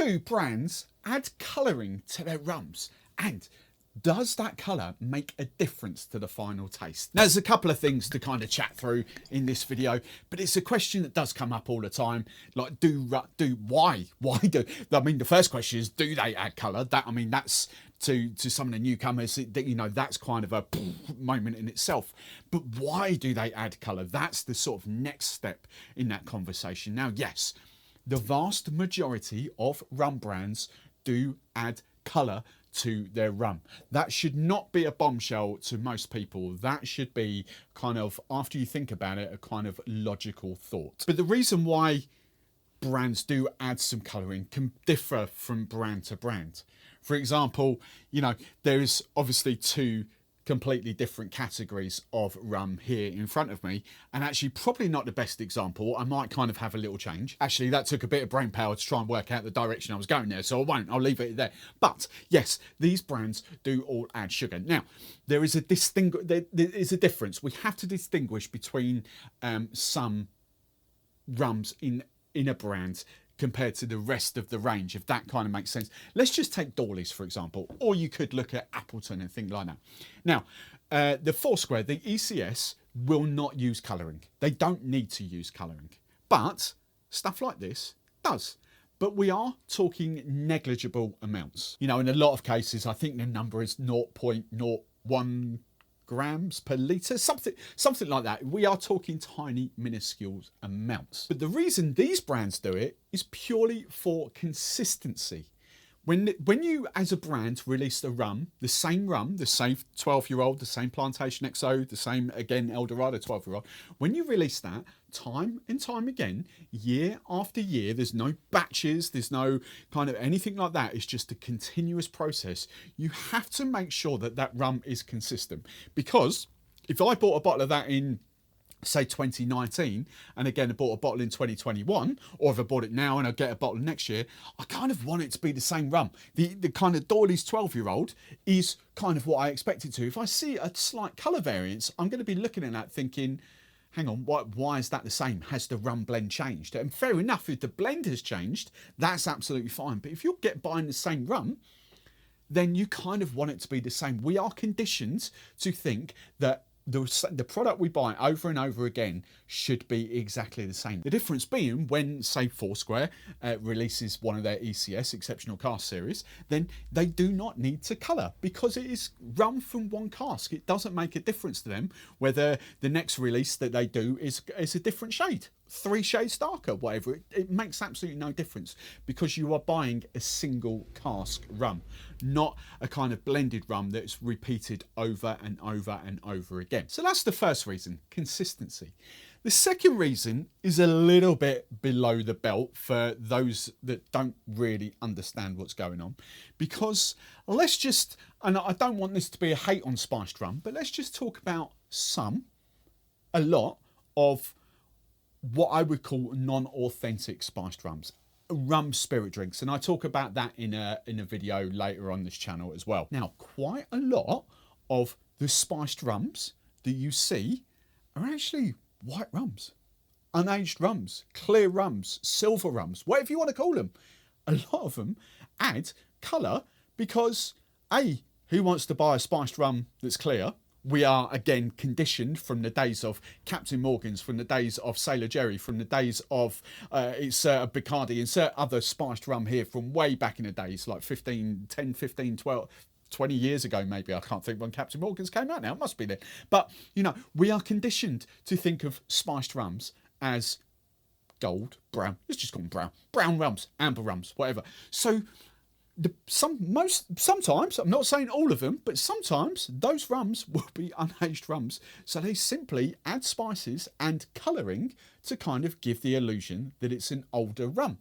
do brands add colouring to their rums? And does that colour make a difference to the final taste? Now, there's a couple of things to kind of chat through in this video, but it's a question that does come up all the time. Like, why do, I mean, the first question is, do they add colour? That, I mean, that's to some of the newcomers, you know, that's kind of a moment in itself. But why do they add colour? That's the sort of next step in that conversation. Now, yes, the vast majority of rum brands do add colour to their rum. That should not be a bombshell to most people. That should be kind of, after you think about it, a kind of logical thought. But the reason why brands do add some colouring can differ from brand to brand. For example, you know, there's obviously two completely different categories of rum here in front of me, and actually probably not the best example. I might kind of have a little change. Actually, that took a bit of brain power to try and work out the direction I was going there, so I won't. I'll leave it there. But yes, these brands do all add sugar. Now, there is a difference. We have to distinguish between some rums in a brand compared to the rest of the range, if that kind of makes sense. Let's just take Dawley's, for example, or you could look at Appleton and things like that. Now, the Foursquare, the ECS, will not use colouring. They don't need to use colouring. But stuff like this does. But we are talking negligible amounts. You know, in a lot of cases, I think the number is 0.01 grams per litre, something like that. We are talking tiny, minuscule amounts. But the reason these brands do it is purely for consistency. When you, as a brand, release the rum, the same 12-year-old, the same Plantation XO, the same, again, Eldorado 12-year-old, when you release that, time and time again, year after year, there's no batches, there's no kind of anything like that. It's just a continuous process. You have to make sure that that rum is consistent. Because if I bought a bottle of that in, say, 2019, and again I bought a bottle in 2021, or if I bought it now and I get a bottle next year, I kind of want it to be the same rum. The kind of Dawley's 12-year-old is kind of what I expect it to. If I see a slight colour variance, I'm going to be looking at that thinking, hang on, why is that the same? Has the rum blend changed? And fair enough, if the blend has changed, that's absolutely fine. But if you're buying the same rum, then you kind of want it to be the same. We are conditioned to think that the product we buy over and over again should be exactly the same. The difference being when, say, Foursquare releases one of their ECS, Exceptional Cask Series, then they do not need to colour because it is rum from one cask. It doesn't make a difference to them whether the next release that they do is a different shade, 3 shades darker, whatever. It makes absolutely no difference because you are buying a single cask rum, not a kind of blended rum that's repeated over and over and over again. So that's the first reason, consistency. The second reason is a little bit below the belt for those that don't really understand what's going on, because let's just, and I don't want this to be a hate on spiced rum, but let's just talk about a lot of what I would call non-authentic spiced rums, rum spirit drinks, and I talk about that in a video later on this channel as well. Now, quite a lot of the spiced rums that you see are actually white rums, unaged rums, clear rums, silver rums, whatever you want to call them. A lot of them add colour because who wants to buy a spiced rum that's clear? We are, again, conditioned from the days of Captain Morgan's, from the days of Sailor Jerry, from the days of Bacardi, insert other spiced rum here from way back in the days, like 10, 15, 12, 20 years ago, maybe. I can't think when Captain Morgan's came out now. It must be then. But, you know, we are conditioned to think of spiced rums as gold, brown. Let's just call them brown. Brown rums, amber rums, whatever. So sometimes, I'm not saying all of them, but sometimes those rums will be unaged rums. So they simply add spices and colouring to kind of give the illusion that it's an older rum.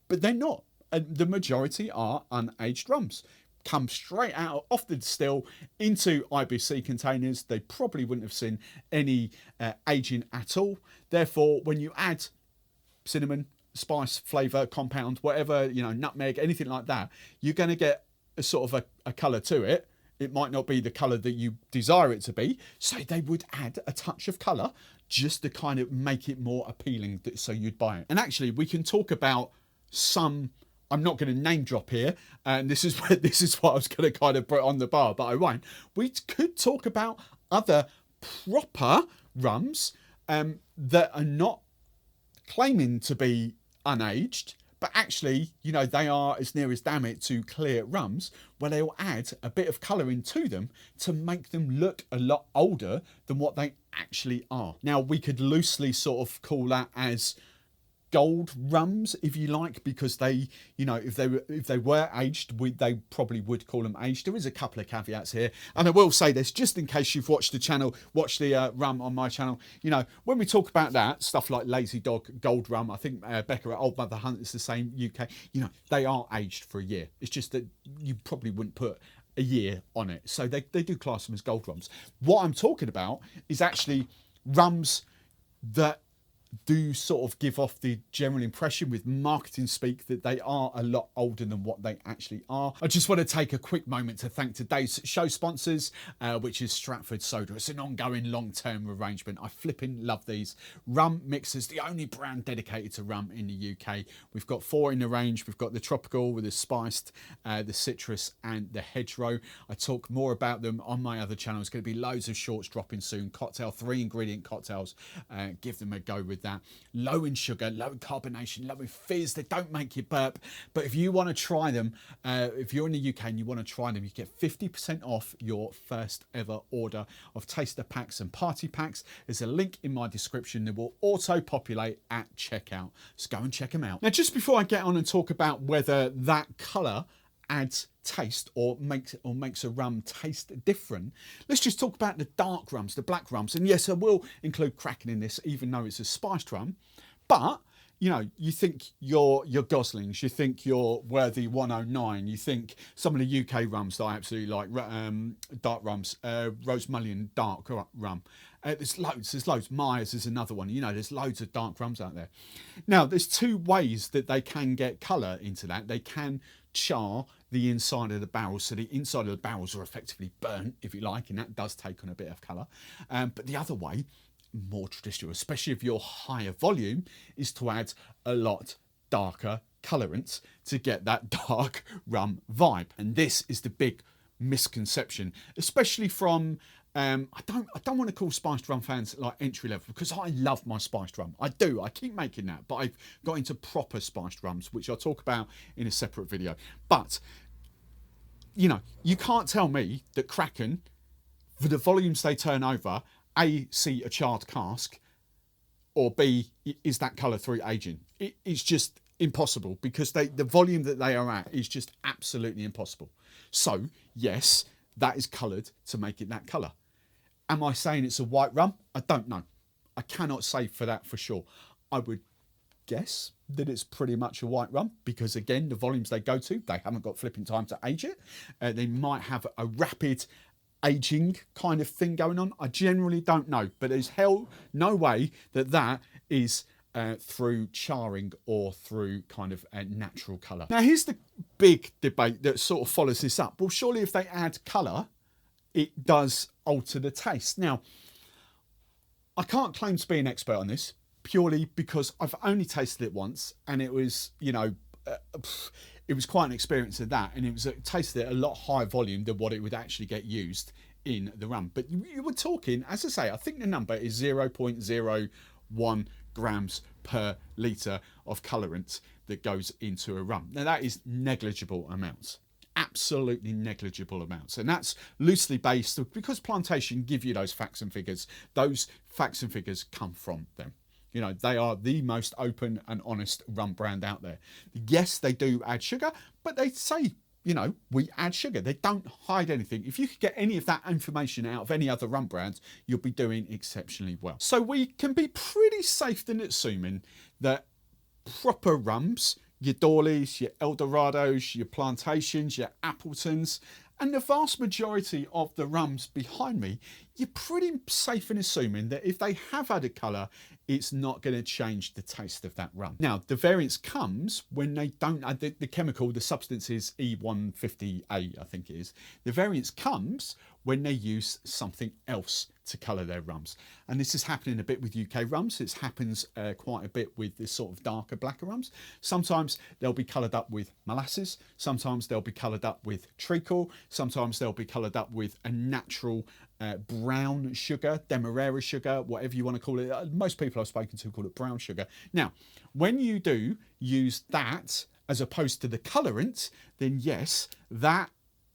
But they're not. And the majority are unaged rums. Come straight out off the distill into IBC containers. They probably wouldn't have seen any aging at all. Therefore, when you add cinnamon, spice, flavour, compound, whatever, you know, nutmeg, anything like that, you're going to get a sort of a colour to it. It might not be the colour that you desire it to be, so they would add a touch of colour just to kind of make it more appealing, so you'd buy it. And actually, we can talk about some I'm not going to name drop here, and this is what I was going to kind of put on the bar, but I won't. We could talk about other proper rums that are not claiming to be unaged, but actually, you know, they are as near as damn it to clear rums, where they'll add a bit of colour into them to make them look a lot older than what they actually are. Now, we could loosely sort of call that as gold rums, if you like, because they, you know, if they were aged, they probably would call them aged. There is a couple of caveats here, and I will say this just in case you've watched the rum on my channel. You know, when we talk about that stuff like Lazy Dog gold rum, I think Becca at Old Mother Hunt is the same UK. You know, they are aged for a year. It's just that you probably wouldn't put a year on it, so they do class them as gold rums. What I'm talking about is actually rums that do sort of give off the general impression with marketing speak that they are a lot older than what they actually are. I just want to take a quick moment to thank today's show sponsors, which is Stratford Soda. It's an ongoing long-term arrangement. I flipping love these rum mixers, the only brand dedicated to rum in the UK. We've got 4 in the range. We've got the tropical with the spiced, the citrus and the hedgerow. I talk more about them on my other channel. There's going to be loads of shorts dropping soon. Cocktail, 3 ingredient cocktails. Give them a go with that. Low in sugar, low in carbonation, low in fizz. They don't make you burp, but if you want to try them, if you're in the UK and you want to try them, you get 50% off your first ever order of taster packs and party packs. There's a link in my description that will auto populate at checkout, so go and check them out. Now, just before I get on and talk about whether that colour adds taste or makes a rum taste different, let's just talk about the dark rums, the black rums. And yes, I will include Kraken in this, even though it's a spiced rum. But you know, you think your Goslings, you think your Worthy 109, you think some of the UK rums that I absolutely like, dark rums, Rose Mullion dark rum. There's loads. Myers is another one. You know, there's loads of dark rums out there. Now, there's 2 ways that they can get colour into that. They can char the inside of the barrels, so the inside of the barrels are effectively burnt, if you like, and that does take on a bit of colour. But the other way, more traditional, especially if you're higher volume, is to add a lot darker colorants to get that dark rum vibe. And this is the big misconception, especially from I don't want to call spiced rum fans like entry level, because I love my spiced rum. I do. I keep making that, but I've got into proper spiced rums, which I'll talk about in a separate video. But you know, you can't tell me that Kraken, for the volumes they turn over, A, see a charred cask, or B, is that colour through aging. It's just impossible, because the volume that they are at is just absolutely impossible. So yes, that is coloured to make it that colour. Am I saying it's a white rum? I don't know. I cannot say for that for sure. I would guess that it's pretty much a white rum, because again, the volumes they go to, they haven't got flipping time to age it. They might have a rapid aging kind of thing going on. I generally don't know, but there's no way that is through charring or through kind of a natural colour. Now, here's the big debate that sort of follows this up. Well, surely if they add colour, it does alter the taste. Now, I can't claim to be an expert on this, purely because I've only tasted it once, and it was, you know, it was quite an experience of that, and it tasted at a lot higher volume than what it would actually get used in the rum. But you were talking, as I say, I think the number is 0.01 grams per litre of colourant that goes into a rum. Now, that is negligible amounts. Absolutely negligible amounts, and that's loosely based, because Plantation give you those facts and figures. Those facts and figures come from them. You know, they are the most open and honest rum brand out there. Yes, they do add sugar, but they say, you know, we add sugar. They don't hide anything. If you could get any of that information out of any other rum brands, you'll be doing exceptionally well. So we can be pretty safe in assuming that proper rums, your Dawleys, your Eldorados, your Plantations, your Appletons, and the vast majority of the rums behind me, you're pretty safe in assuming that if they have added colour, it's not going to change the taste of that rum. Now, the variance comes when they don't add the chemical, the substance is E150A, I think it is. The variance comes when they use something else to colour their rums. And this is happening a bit with UK rums. It happens quite a bit with this sort of darker, blacker rums. Sometimes they'll be coloured up with molasses. Sometimes they'll be coloured up with treacle. Sometimes they'll be coloured up with a natural brown sugar, demerara sugar, whatever you want to call it. Most people I've spoken to call it brown sugar. Now, when you do use that as opposed to the colorant, then yes, that,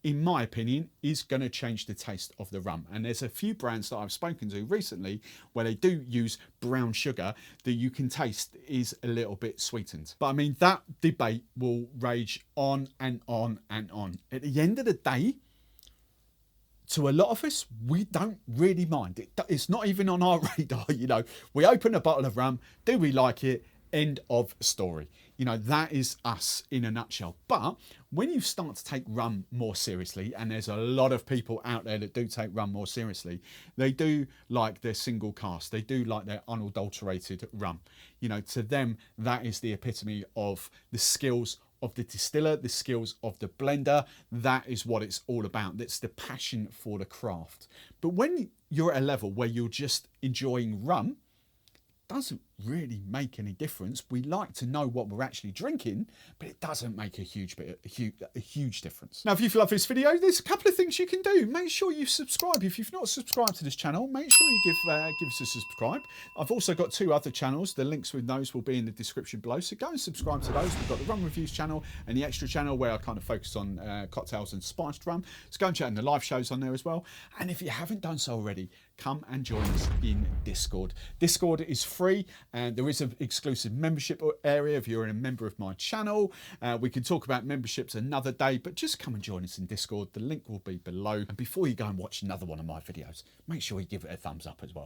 in my opinion, is going to change the taste of the rum. And there's a few brands that I've spoken to recently where they do use brown sugar that you can taste is a little bit sweetened. But I mean, that debate will rage on and on and on. At the end of the day, to a lot of us, we don't really mind. It's not even on our radar, you know. We open a bottle of rum, do we like it? End of story. You know, that is us in a nutshell. But when you start to take rum more seriously, and there's a lot of people out there that do take rum more seriously, they do like their single cask. They do like their unadulterated rum. You know, to them, that is the epitome of the skills of the distiller, the skills of the blender. That is what it's all about. That's the passion for the craft. But when you're at a level where you're just enjoying rum, doesn't really make any difference. We like to know what we're actually drinking, but it doesn't make a huge difference. Now, if you've loved this video, there's a couple of things you can do. Make sure you subscribe. If you've not subscribed to this channel, make sure you give us a subscribe. I've also got 2 other channels. The links with those will be in the description below, so go and subscribe to those. We've got the Rum Reviews channel and the Extra channel where I kind of focus on cocktails and spiced rum. So go and check in the live shows on there as well. And if you haven't done so already, come and join us in Discord. Discord is free, and there is an exclusive membership area if you're a member of my channel. We can talk about memberships another day, but just come and join us in Discord. The link will be below. And before you go and watch another one of my videos, make sure you give it a thumbs up as well.